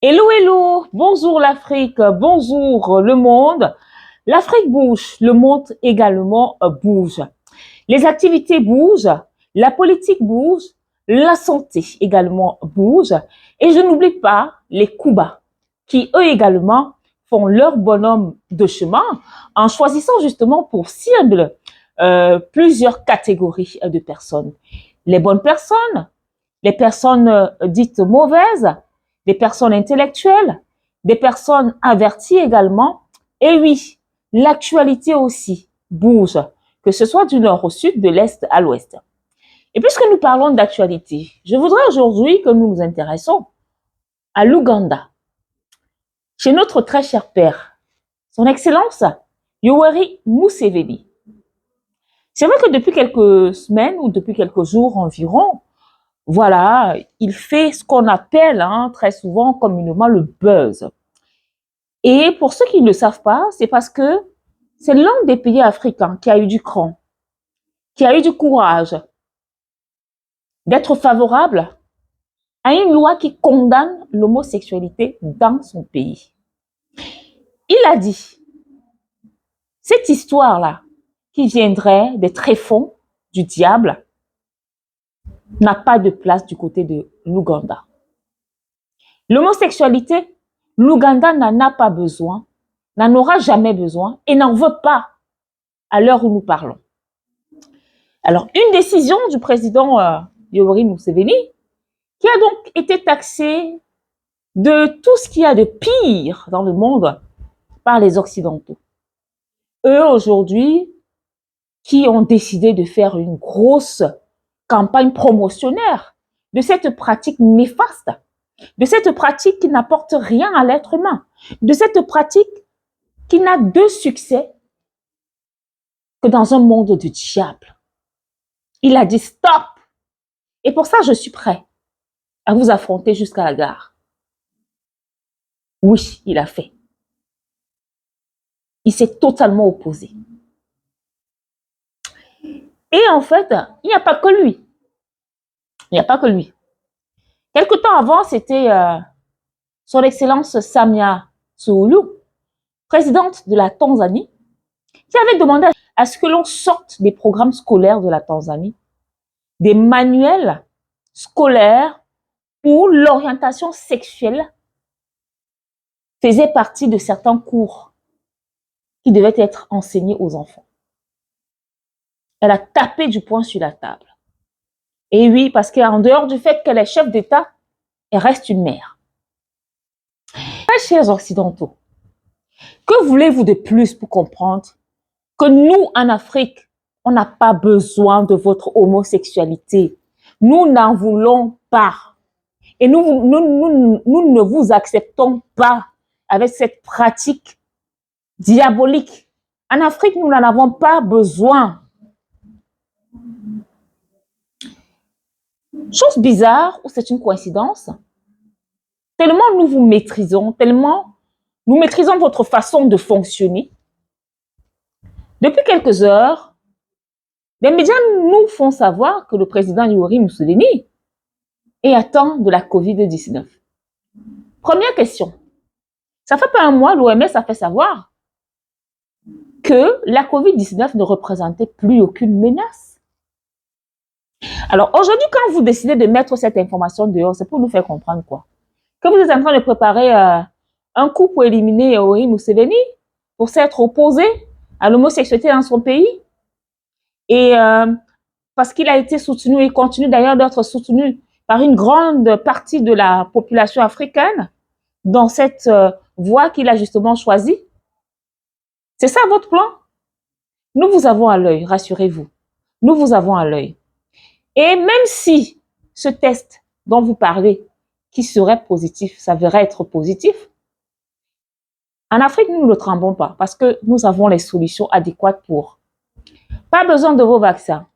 Hello, hello, bonjour l'Afrique, bonjour le monde. L'Afrique bouge, le monde également bouge. Les activités bougent, la politique bouge, la santé également bouge. Et je n'oublie pas les Cuba, qui eux également font leur bonhomme de chemin en choisissant justement pour cible plusieurs catégories de personnes. Les bonnes personnes, les personnes dites mauvaises, des personnes intellectuelles, des personnes averties également. Et oui, l'actualité aussi bouge, que ce soit du nord au sud, de l'est à l'ouest. Et puisque nous parlons d'actualité, je voudrais aujourd'hui que nous nous intéressons à l'Ouganda, chez notre très cher père, son Excellence Yoweri Museveni. C'est vrai que depuis quelques semaines ou depuis quelques jours environ, voilà, il fait ce qu'on appelle très souvent communément le buzz. Et pour ceux qui ne le savent pas, c'est parce que c'est l'un des pays africains qui a eu du cran, qui a eu du courage d'être favorable à une loi qui condamne l'homosexualité dans son pays. Il a dit, cette histoire-là, qui viendrait des tréfonds du diable, n'a pas de place du côté de l'Ouganda. L'homosexualité, l'Ouganda n'en a pas besoin, n'en aura jamais besoin et n'en veut pas à l'heure où nous parlons. Alors, une décision du président Yoweri Museveni, qui a donc été taxé de tout ce qu'il y a de pire dans le monde par les Occidentaux. Eux, aujourd'hui, qui ont décidé de faire une grosse campagne promotionnaire de cette pratique néfaste, de cette pratique qui n'apporte rien à l'être humain, de cette pratique qui n'a de succès que dans un monde du diable. Il a dit stop. Et pour ça, je suis prêt à vous affronter jusqu'à la gare. Oui, il a fait. Il s'est totalement opposé. Et en fait, il n'y a pas que lui. Il n'y a pas que lui. Quelque temps avant, c'était son Excellence Samia Suluhu, présidente de la Tanzanie, qui avait demandé à ce que l'on sorte des programmes scolaires de la Tanzanie, des manuels scolaires où l'orientation sexuelle faisait partie de certains cours qui devaient être enseignés aux enfants. Elle a tapé du poing sur la table. Et oui, parce qu'en dehors du fait qu'elle est chef d'État, elle reste une mère. Très chers Occidentaux, que voulez-vous de plus pour comprendre que nous, en Afrique, on n'a pas besoin de votre homosexualité. Nous n'en voulons pas. Et nous ne vous acceptons pas avec cette pratique diabolique. En Afrique, nous n'en avons pas besoin. Chose bizarre, ou c'est une coïncidence, tellement nous vous maîtrisons, tellement nous maîtrisons votre façon de fonctionner. Depuis quelques heures, les médias nous font savoir que le président Yoweri Museveni est atteint de la COVID-19. Première question. Ça fait pas un mois, l'OMS a fait savoir que la COVID-19 ne représentait plus aucune menace. Alors aujourd'hui, quand vous décidez de mettre cette information dehors, c'est pour nous faire comprendre quoi? Que vous êtes en train de préparer un coup pour éliminer Yoweri Museveni, pour s'être opposé à l'homosexualité dans son pays. Et parce qu'il a été soutenu et continue d'ailleurs d'être soutenu par une grande partie de la population africaine dans cette voie qu'il a justement choisie. C'est ça votre plan? Nous vous avons à l'œil, rassurez-vous. Nous vous avons à l'œil. Et même si ce test dont vous parlez, qui serait positif, s'avérait être positif, en Afrique, nous ne le tremblons pas parce que nous avons les solutions adéquates pour. Pas besoin de vos vaccins.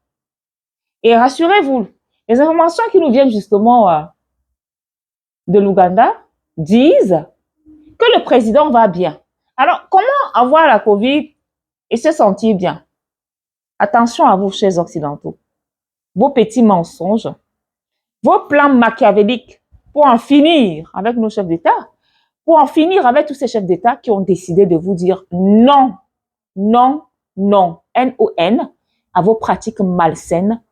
Et rassurez-vous, les informations qui nous viennent justement de l'Ouganda disent que le président va bien. Alors, comment avoir la COVID et se sentir bien? Attention à vous, chers Occidentaux. Vos petits mensonges, vos plans machiavéliques pour en finir avec nos chefs d'État pour en finir avec tous ces chefs d'État qui ont décidé de vous dire non, non, non, N-O-N, à vos pratiques malsaines,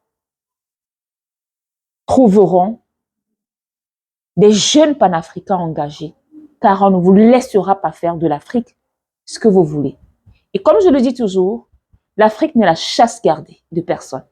trouveront des jeunes panafricains engagés, car on ne vous laissera pas faire de l'Afrique ce que vous voulez. Et comme je le dis toujours, l'Afrique n'est la chasse gardée de personne.